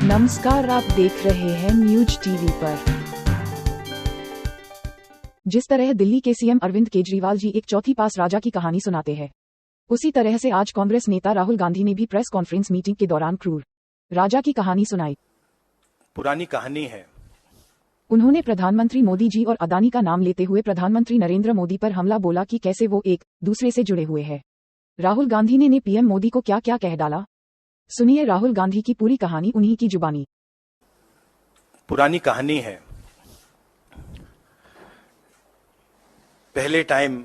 नमस्कार, आप देख रहे हैं न्यूज टीवी पर। जिस तरह दिल्ली के सीएम अरविंद केजरीवाल जी एक चौथी पास राजा की कहानी सुनाते हैं, उसी तरह से आज कांग्रेस नेता राहुल गांधी ने भी प्रेस कॉन्फ्रेंस मीटिंग के दौरान क्रूर राजा की कहानी सुनाई। पुरानी कहानी है। उन्होंने प्रधानमंत्री मोदी जी और अदानी का नाम लेते हुए प्रधानमंत्री नरेंद्र मोदी पर हमला बोला कि कैसे वो एक दूसरे से जुड़े हुए हैं। राहुल गांधी ने पीएम मोदी को क्या क्या कह डाला, सुनिए राहुल गांधी की पूरी कहानी उन्हीं की जुबानी। पुरानी कहानी है। पहले टाइम,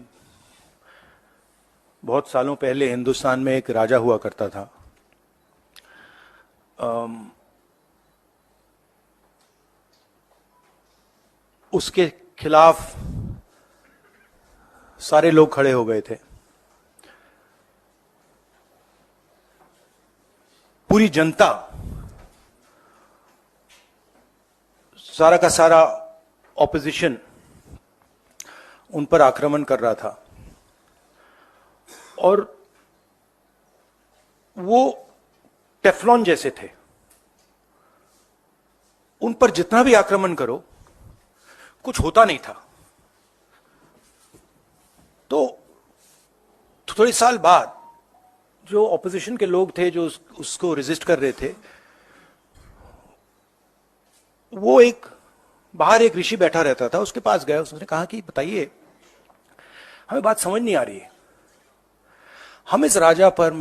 बहुत सालों पहले हिंदुस्तान में एक राजा हुआ करता था। उसके खिलाफ सारे लोग खड़े हो गए थे। पूरी जनता, सारा का सारा ऑपोजिशन उन पर आक्रमण कर रहा था और वो टेफ्लॉन जैसे थे। उन पर जितना भी आक्रमण करो कुछ होता नहीं था। तो थोड़े साल बाद जो ऑपोजिशन के लोग थे जो उसको रेजिस्ट कर रहे थे, वो बाहर एक ऋषि बैठा रहता था, उसके पास गए। उसने कहा कि बताइए, हमें बात समझ नहीं आ रही है। हम इस राजा पर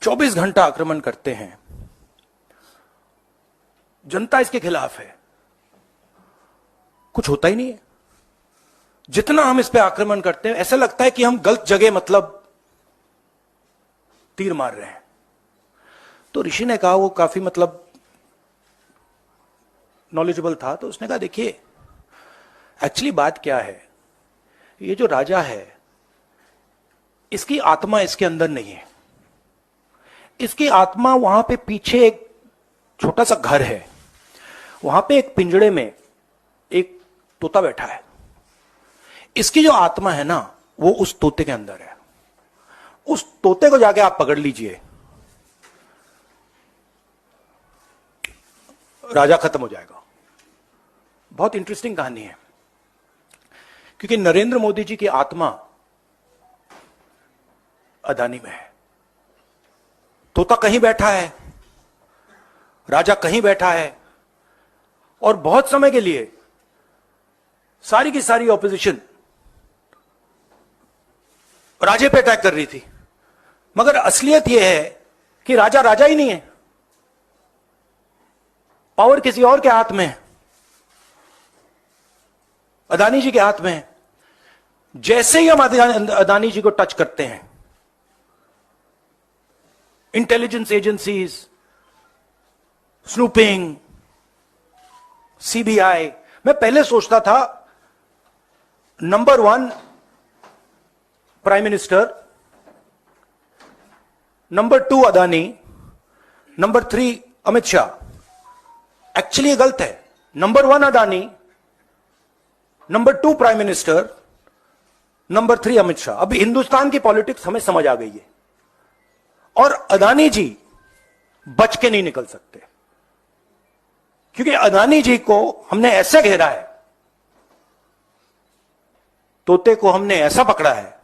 24 घंटा आक्रमण करते हैं, जनता इसके खिलाफ है, कुछ होता ही नहीं है। जितना हम इस पे आक्रमण करते हैं ऐसा लगता है कि हम गलत जगह तीर मार रहे हैं। तो ऋषि ने कहा, वो काफी नॉलेजेबल था, तो उसने कहा देखिए, एक्चुअली बात क्या है, ये जो राजा है इसकी आत्मा इसके अंदर नहीं है। इसकी आत्मा वहां पे पीछे एक छोटा सा घर है, वहां पे एक पिंजड़े में एक तोता बैठा है। इसकी जो आत्मा है ना, वो उस तोते के अंदर है। उस तोते को जाके आप पकड़ लीजिए, राजा खत्म हो जाएगा। बहुत इंटरेस्टिंग कहानी है, क्योंकि नरेंद्र मोदी जी की आत्मा अदानी में है। तोता कहीं बैठा है, राजा कहीं बैठा है, और बहुत समय के लिए सारी की सारी ऑपोजिशन राजे पे अटैक कर रही थी। मगर असलियत यह है कि राजा राजा ही नहीं है, पावर किसी और के हाथ में है, अदानी जी के हाथ में है। जैसे ही हम अदानी जी को टच करते हैं, इंटेलिजेंस एजेंसीज, स्नूपिंग, सीबीआई, मैं पहले सोचता था number 1 prime minister, number 2 Adani, number 3 Amit Shah. Actually ये गलत है। Number 1 Adani, number 2 prime minister, number 3 Amit Shah. अभी हिंदुस्तान की पॉलिटिक्स हमें समझ आ गई है, और अदानी जी बच के नहीं निकल सकते, क्योंकि अदानी जी को हमने ऐसे घेरा है, तोते को हमने ऐसा पकड़ा है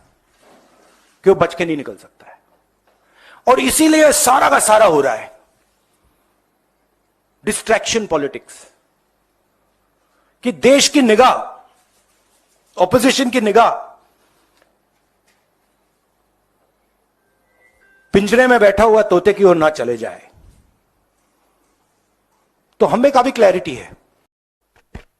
कि वो बच के नहीं निकल सकता है। और इसीलिए सारा का सारा हो रहा है डिस्ट्रैक्शन पॉलिटिक्स, कि देश की निगाह, ऑपोजिशन की निगाह पिंजरे में बैठा हुआ तोते की ओर ना चले जाए। तो हमें काफी क्लैरिटी है।